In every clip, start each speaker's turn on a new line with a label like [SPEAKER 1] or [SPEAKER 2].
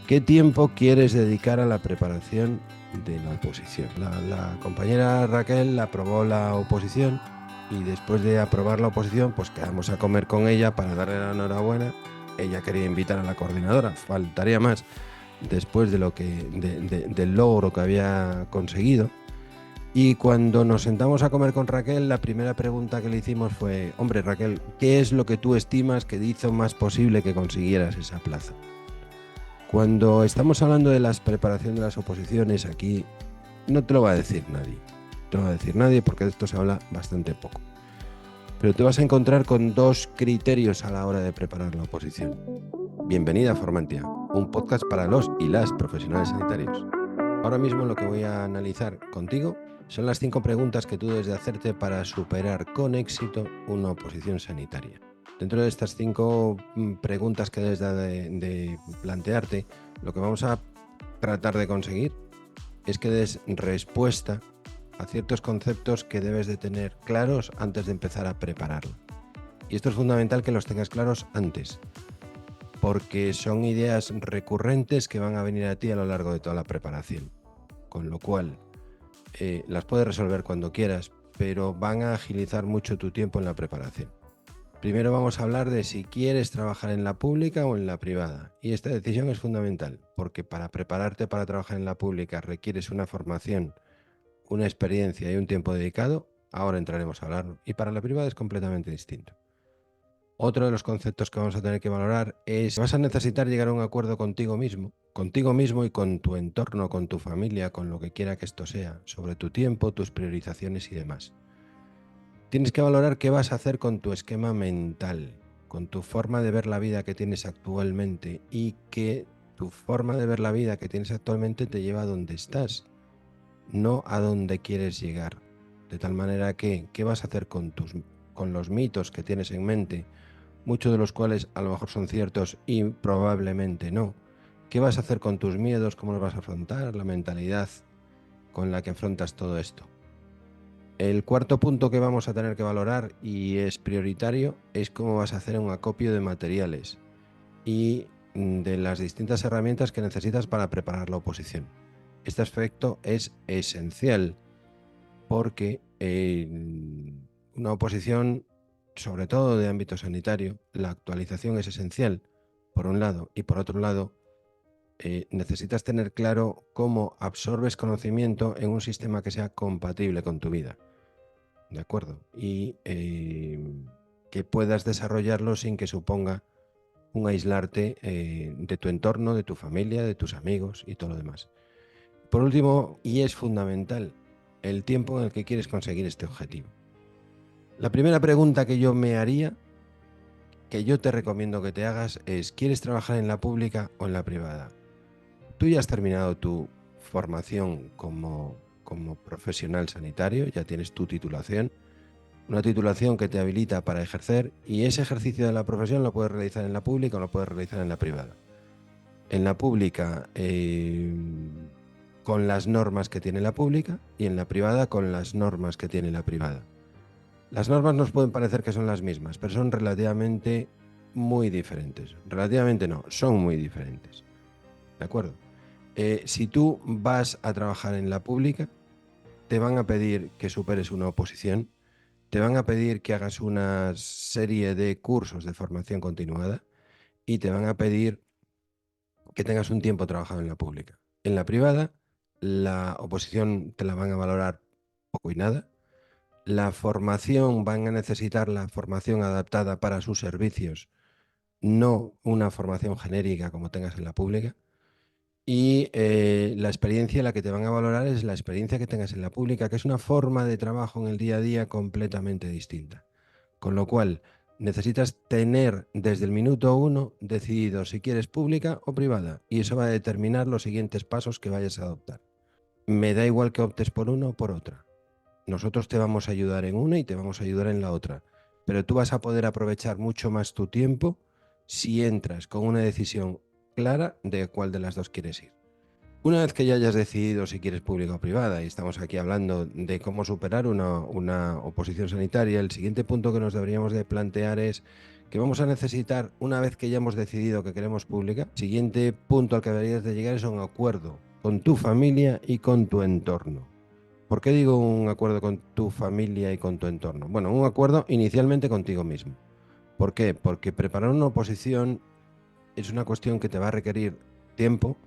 [SPEAKER 1] ¿Qué tiempo quieres dedicar a la preparación de la oposición? La compañera Raquel aprobó la oposición y después de aprobar la oposición, pues quedamos a comer con ella para darle la enhorabuena. Ella quería invitar a la coordinadora, faltaría más, después de del logro que había conseguido. Y cuando nos sentamos a comer con Raquel, la primera pregunta que le hicimos fue: hombre, Raquel, ¿qué es lo que tú estimas que hizo más posible que consiguieras esa plaza? Cuando estamos hablando de la preparación de las oposiciones, aquí no te lo va a decir nadie. No te lo va a decir nadie porque de esto se habla bastante poco. Pero te vas a encontrar con dos criterios a la hora de preparar la oposición. Bienvenida a Formantia, un podcast para los y las profesionales sanitarios. Ahora mismo lo que voy a analizar contigo son las 5 preguntas que tú debes de hacerte para superar con éxito una oposición sanitaria. Dentro de estas 5 preguntas que debes de plantearte, lo que vamos a tratar de conseguir es que des respuesta a ciertos conceptos que debes de tener claros antes de empezar a prepararlo. Y esto es fundamental que los tengas claros antes, porque son ideas recurrentes que van a venir a ti a lo largo de toda la preparación. Con lo cual, las puedes resolver cuando quieras, pero van a agilizar mucho tu tiempo en la preparación. Primero vamos a hablar de si quieres trabajar en la pública o en la privada. Y esta decisión es fundamental, porque para prepararte para trabajar en la pública requieres una formación, una experiencia y un tiempo dedicado. Ahora entraremos a hablarlo. Y para la privada es completamente distinto. Otro de los conceptos que vamos a tener que valorar es: vas a necesitar llegar a un acuerdo contigo mismo y con tu entorno, con tu familia, con lo que quiera que esto sea, sobre tu tiempo, tus priorizaciones y demás. Tienes que valorar qué vas a hacer con tu esquema mental, con tu forma de ver la vida que tienes actualmente, y que tu forma de ver la vida que tienes actualmente te lleva a donde estás, no a donde quieres llegar. De tal manera que, ¿qué vas a hacer con los mitos que tienes en mente? Muchos de los cuales a lo mejor son ciertos y probablemente no. ¿Qué vas a hacer con tus miedos? ¿Cómo los vas a afrontar? La mentalidad con la que afrontas todo esto. El cuarto punto que vamos a tener que valorar, y es prioritario, es cómo vas a hacer un acopio de materiales y de las distintas herramientas que necesitas para preparar la oposición. Este aspecto es esencial porque una oposición, sobre todo de ámbito sanitario, la actualización es esencial, por un lado, y por otro lado, necesitas tener claro cómo absorbes conocimiento en un sistema que sea compatible con tu vida, ¿de acuerdo? Y que puedas desarrollarlo sin que suponga un aislarte de tu entorno, de tu familia, de tus amigos y todo lo demás. Por último, y es fundamental, el tiempo en el que quieres conseguir este objetivo. La primera pregunta que yo me haría, que yo te recomiendo que te hagas, es: ¿quieres trabajar en la pública o en la privada? Tú ya has terminado tu formación como profesional sanitario, ya tienes tu titulación, una titulación que te habilita para ejercer, y ese ejercicio de la profesión lo puedes realizar en la pública o lo puedes realizar en la privada. En la pública, con las normas que tiene la pública, y en la privada con las normas que tiene la privada. Las normas nos pueden parecer que son las mismas, pero son relativamente muy diferentes. Relativamente no, son muy diferentes. ¿De acuerdo? Si tú vas a trabajar en la pública, te van a pedir que superes una oposición, te van a pedir que hagas una serie de cursos de formación continuada y te van a pedir que tengas un tiempo trabajado en la pública. En la privada, la oposición te la van a valorar poco y nada. La formación, van a necesitar la formación adaptada para sus servicios, no una formación genérica como tengas en la pública. Y la experiencia, la que te van a valorar, es la experiencia que tengas en la pública, que es una forma de trabajo en el día a día completamente distinta. Con lo cual, necesitas tener desde el minuto 1 decidido si quieres pública o privada, y eso va a determinar los siguientes pasos que vayas a adoptar. Me da igual que optes por una o por otra. Nosotros te vamos a ayudar en una y te vamos a ayudar en la otra, pero tú vas a poder aprovechar mucho más tu tiempo si entras con una decisión clara de cuál de las dos quieres ir. Una vez que ya hayas decidido si quieres pública o privada, y estamos aquí hablando de cómo superar una oposición sanitaria, el siguiente punto que nos deberíamos de plantear es: que vamos a necesitar, una vez que ya hemos decidido que queremos pública, siguiente punto al que deberías de llegar es un acuerdo con tu familia y con tu entorno. ¿Por qué digo un acuerdo con tu familia y con tu entorno? Bueno, un acuerdo inicialmente contigo mismo. ¿Por qué? Porque preparar una oposición es una cuestión que te va a requerir tiempo,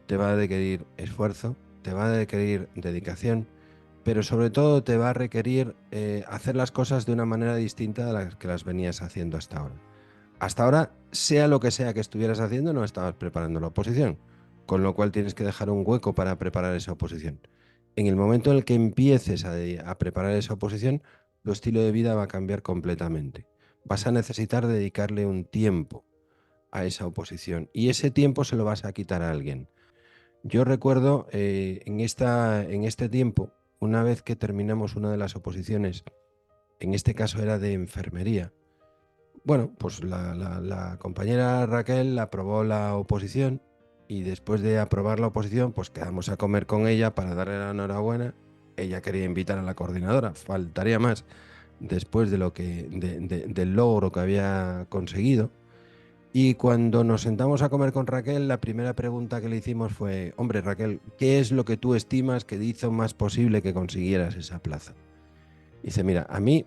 [SPEAKER 1] te va a requerir esfuerzo, te va a requerir dedicación, pero sobre todo te va a requerir hacer las cosas de una manera distinta a las que las venías haciendo hasta ahora. Hasta ahora, sea lo que sea que estuvieras haciendo, no estabas preparando la oposición, con lo cual tienes que dejar un hueco para preparar esa oposición. En el momento en el que empieces a preparar esa oposición, tu estilo de vida va a cambiar completamente. Vas a necesitar dedicarle un tiempo a esa oposición y ese tiempo se lo vas a quitar a alguien. Yo recuerdo en este tiempo, una vez que terminamos una de las oposiciones, en este caso era de enfermería, bueno, pues la compañera Raquel aprobó la oposición y después de aprobar la oposición, pues quedamos a comer con ella para darle la enhorabuena. Ella quería invitar a la coordinadora, faltaría más después de del logro que había conseguido. Y cuando nos sentamos a comer con Raquel, la primera pregunta que le hicimos fue: hombre, Raquel, ¿qué es lo que tú estimas que hizo más posible que consiguieras esa plaza? Dice: mira, a mí,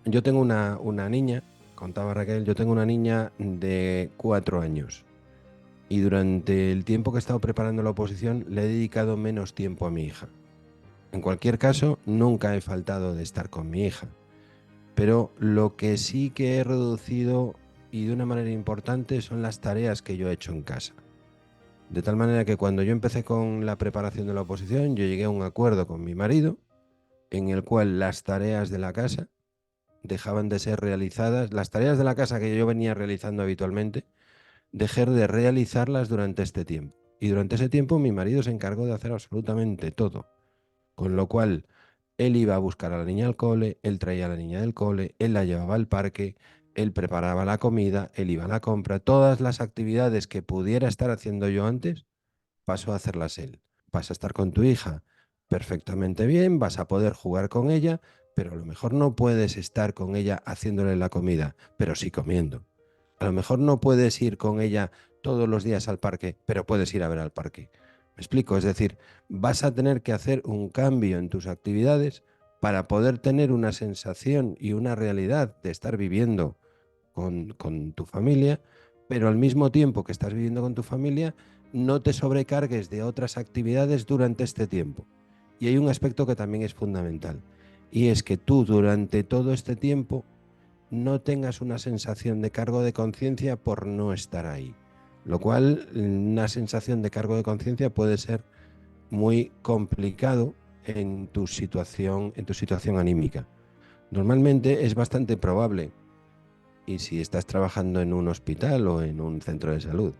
[SPEAKER 1] yo tengo una niña, contaba Raquel, yo tengo una niña de 4 años y durante el tiempo que he estado preparando la oposición le he dedicado menos tiempo a mi hija. En cualquier caso, nunca he faltado de estar con mi hija, pero lo que sí que he reducido y de una manera importante son las tareas que yo he hecho en casa. De tal manera que cuando yo empecé con la preparación de la oposición, yo llegué a un acuerdo con mi marido en el cual las tareas de la casa dejaban de ser realizadas, las tareas de la casa que yo venía realizando habitualmente, dejar de realizarlas durante este tiempo. Y durante ese tiempo mi marido se encargó de hacer absolutamente todo. Con lo cual, él iba a buscar a la niña al cole, él traía a la niña del cole, él la llevaba al parque, él preparaba la comida, él iba a la compra. Todas las actividades que pudiera estar haciendo yo antes, pasó a hacerlas él. Vas a estar con tu hija perfectamente bien, vas a poder jugar con ella, pero a lo mejor no puedes estar con ella haciéndole la comida, pero sí comiendo. A lo mejor no puedes ir con ella todos los días al parque, pero puedes ir a ver al parque. ¿Me explico? Es decir, vas a tener que hacer un cambio en tus actividades para poder tener una sensación y una realidad de estar viviendo con tu familia, pero al mismo tiempo que estás viviendo con tu familia, no te sobrecargues de otras actividades durante este tiempo. Y hay un aspecto que también es fundamental, y es que tú durante todo este tiempo no tengas una sensación de cargo de conciencia por no estar ahí. Lo cual, una sensación de cargo de conciencia puede ser muy complicado en tu situación anímica. Normalmente es bastante probable, y si estás trabajando en un hospital o en un centro de salud,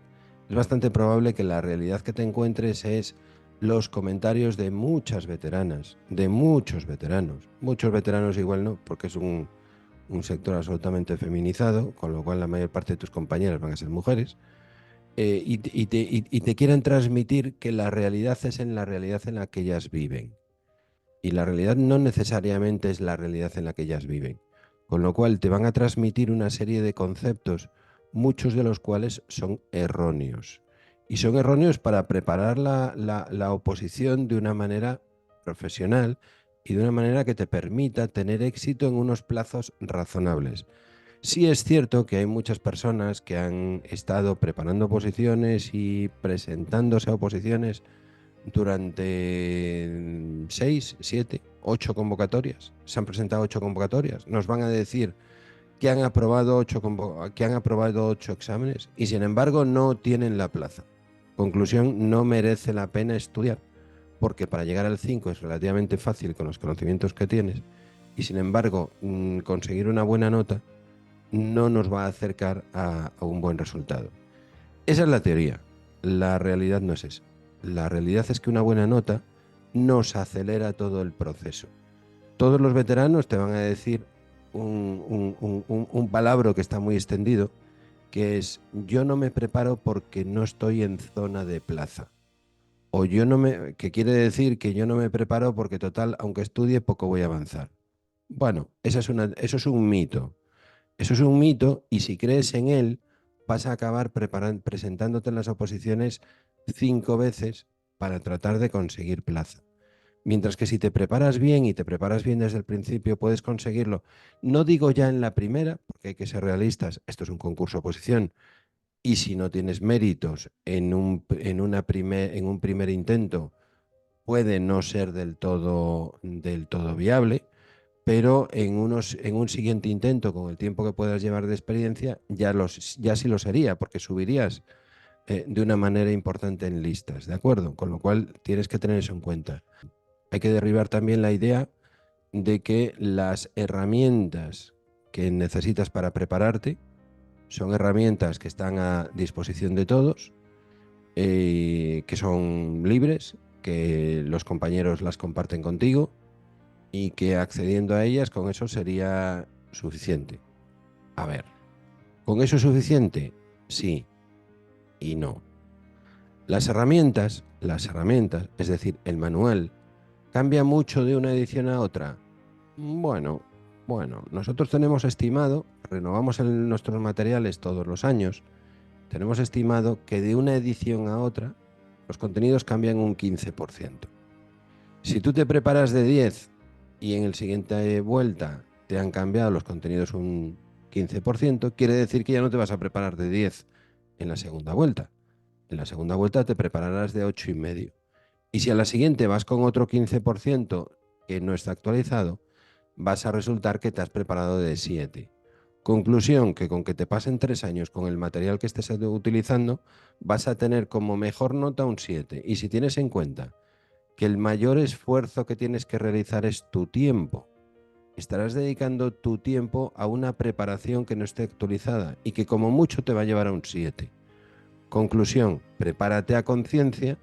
[SPEAKER 1] es bastante probable que la realidad que te encuentres es los comentarios de muchas veteranas, de muchos veteranos igual no, porque es un sector absolutamente feminizado, con lo cual la mayor parte de tus compañeras van a ser mujeres, y te quieren transmitir que la realidad es en la realidad en la que ellas viven. Y la realidad no necesariamente es la realidad en la que ellas viven. Con lo cual te van a transmitir una serie de conceptos, muchos de los cuales son erróneos. Y son erróneos para preparar la oposición de una manera profesional y de una manera que te permita tener éxito en unos plazos razonables. Sí es cierto que hay muchas personas que han estado preparando oposiciones y presentándose a oposiciones durante 6, 7, 8 convocatorias. Se han presentado 8 convocatorias. Nos van a decir que han aprobado 8 exámenes y sin embargo no tienen la plaza. Conclusión: no merece la pena estudiar, porque para llegar al 5 es relativamente fácil con los conocimientos que tienes, y sin embargo conseguir una buena nota no nos va a acercar a un buen resultado. Esa es la teoría. La realidad no es esa. La realidad es que una buena nota nos acelera todo el proceso. Todos los veteranos te van a decir un palabra que está muy extendido, que es: yo no me preparo porque no estoy en zona de plaza. O yo no me, que quiere decir que yo no me preparo porque total, aunque estudie, poco voy a avanzar. Bueno, eso es un mito. Eso es un mito y si crees en él, vas a acabar presentándote en las oposiciones 5 veces para tratar de conseguir plaza. Mientras que si te preparas bien y te preparas bien desde el principio, puedes conseguirlo. No digo ya en la primera, porque hay que ser realistas, esto es un concurso oposición, y si no tienes méritos en un primer intento, puede no ser del todo viable, pero en un siguiente intento, con el tiempo que puedas llevar de experiencia, ya sí lo sería, porque subirías de una manera importante en listas, ¿de acuerdo? Con lo cual tienes que tener eso en cuenta. Hay que derribar también la idea de que las herramientas que necesitas para prepararte son herramientas que están a disposición de todos, que son libres, que los compañeros las comparten contigo y que accediendo a ellas con eso sería suficiente. A ver, ¿con eso es suficiente? Sí y no. Las herramientas, es decir, el manual, ¿cambia mucho de una edición a otra? Bueno, nosotros tenemos estimado, renovamos nuestros materiales todos los años, tenemos estimado que de una edición a otra los contenidos cambian un 15%. Si tú te preparas de 10 y en el siguiente vuelta te han cambiado los contenidos un 15%, quiere decir que ya no te vas a preparar de 10 en la segunda vuelta. En la segunda vuelta te prepararás de 8,5. Y si a la siguiente vas con otro 15% que no está actualizado, vas a resultar que te has preparado de 7. Conclusión, que con que te pasen 3 años con el material que estés utilizando, vas a tener como mejor nota un 7. Y si tienes en cuenta que el mayor esfuerzo que tienes que realizar es tu tiempo, estarás dedicando tu tiempo a una preparación que no esté actualizada y que como mucho te va a llevar a un 7. Conclusión, prepárate a conciencia,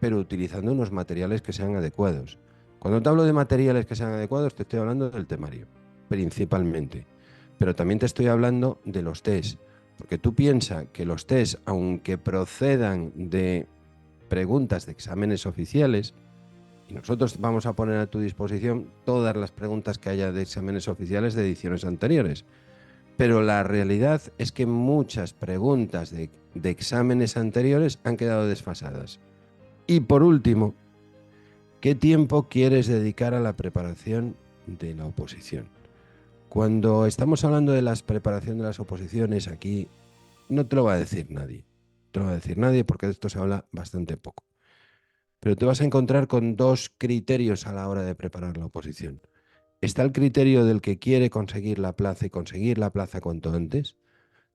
[SPEAKER 1] pero utilizando unos materiales que sean adecuados. Cuando te hablo de materiales que sean adecuados, te estoy hablando del temario, principalmente. Pero también te estoy hablando de los test, porque tú piensas que los test, aunque procedan de preguntas de exámenes oficiales, y nosotros vamos a poner a tu disposición todas las preguntas que haya de exámenes oficiales de ediciones anteriores. Pero la realidad es que muchas preguntas de exámenes anteriores han quedado desfasadas. Y por último, ¿qué tiempo quieres dedicar a la preparación de la oposición? Cuando estamos hablando de la preparación de las oposiciones, aquí no te lo va a decir nadie. No te lo va a decir nadie porque de esto se habla bastante poco. Pero te vas a encontrar con 2 criterios a la hora de preparar la oposición. Está el criterio del que quiere conseguir la plaza y conseguir la plaza cuanto antes.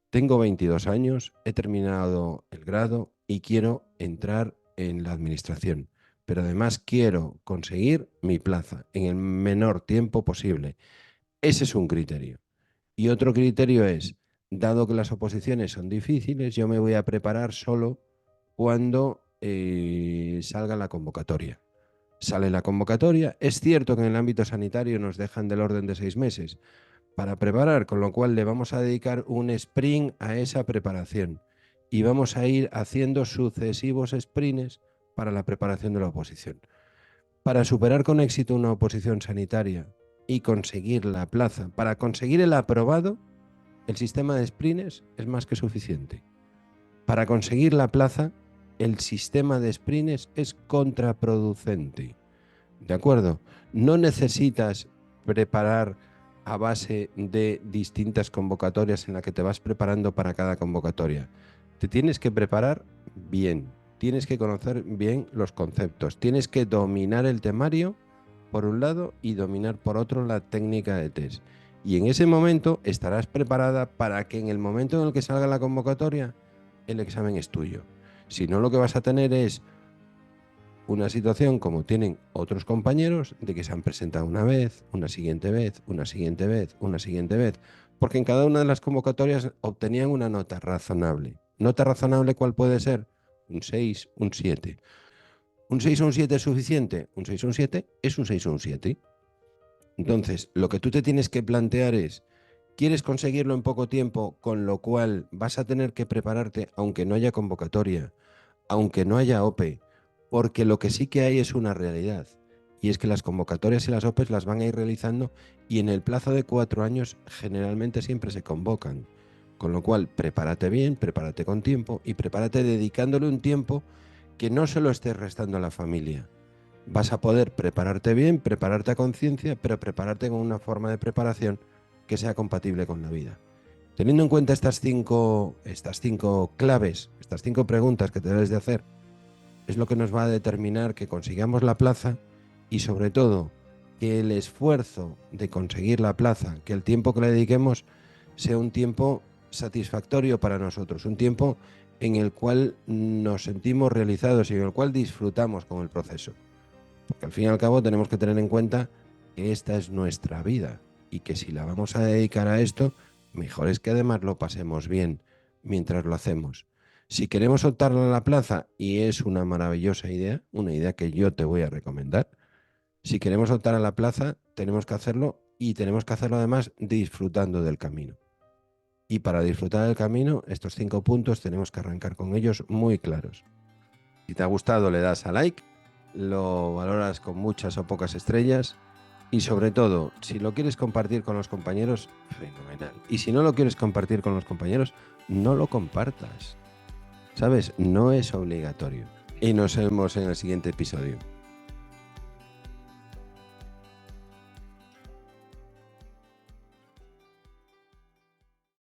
[SPEAKER 1] Tengo 22 años, he terminado el grado y quiero entrar en la administración, pero además quiero conseguir mi plaza en el menor tiempo posible. Ese es un criterio. Y otro criterio es, dado que las oposiciones son difíciles, yo me voy a preparar solo cuando salga la convocatoria. Sale la convocatoria. Es cierto que en el ámbito sanitario nos dejan del orden de 6 meses para preparar, con lo cual le vamos a dedicar un sprint a esa preparación y vamos a ir haciendo sucesivos sprints para la preparación de la oposición. Para superar con éxito una oposición sanitaria y conseguir la plaza, para conseguir el aprobado, el sistema de sprints es más que suficiente. Para conseguir la plaza, el sistema de sprints es contraproducente. ¿De acuerdo? No necesitas preparar a base de distintas convocatorias en las que te vas preparando para cada convocatoria. Te tienes que preparar bien, tienes que conocer bien los conceptos, tienes que dominar el temario por un lado y dominar por otro la técnica de test. Y en ese momento estarás preparada para que en el momento en el que salga la convocatoria, el examen es tuyo. Si no, lo que vas a tener es una situación como tienen otros compañeros de que se han presentado una vez, una siguiente vez, una siguiente vez, una siguiente vez, porque en cada una de las convocatorias obtenían una nota razonable. ¿Nota razonable cuál puede ser? Un 6, un 7. ¿Un 6 o un 7 es suficiente? Un 6 o un 7 es un 6 o un 7. Entonces, lo que tú te tienes que plantear es, ¿quieres conseguirlo en poco tiempo, con lo cual vas a tener que prepararte aunque no haya convocatoria, aunque no haya OPE? Porque lo que sí que hay es una realidad. y es que las convocatorias y las OPEs las van a ir realizando y en el plazo de 4 años generalmente siempre se convocan. Con lo cual, prepárate bien, prepárate con tiempo y prepárate dedicándole un tiempo que no se lo estés restando a la familia. Vas a poder prepararte bien, prepararte a conciencia, pero prepararte con una forma de preparación que sea compatible con la vida. Teniendo en cuenta estas cinco claves, estas 5 preguntas que te debes de hacer, es lo que nos va a determinar que consigamos la plaza y sobre todo que el esfuerzo de conseguir la plaza, que el tiempo que le dediquemos sea un tiempo satisfactorio para nosotros, un tiempo en el cual nos sentimos realizados y en el cual disfrutamos con el proceso. Porque al fin y al cabo tenemos que tener en cuenta que esta es nuestra vida y que si la vamos a dedicar a esto, mejor es que además lo pasemos bien mientras lo hacemos. Si queremos optar a la plaza, y es una maravillosa idea, una idea que yo te voy a recomendar, si queremos optar a la plaza, tenemos que hacerlo y tenemos que hacerlo además disfrutando del camino. Y para disfrutar del camino, estos 5 puntos tenemos que arrancar con ellos muy claros. Si te ha gustado, le das a like, lo valoras con muchas o pocas estrellas y sobre todo, si lo quieres compartir con los compañeros, fenomenal. Y si no lo quieres compartir con los compañeros, no lo compartas. ¿Sabes? No es obligatorio. Y nos vemos en el siguiente episodio.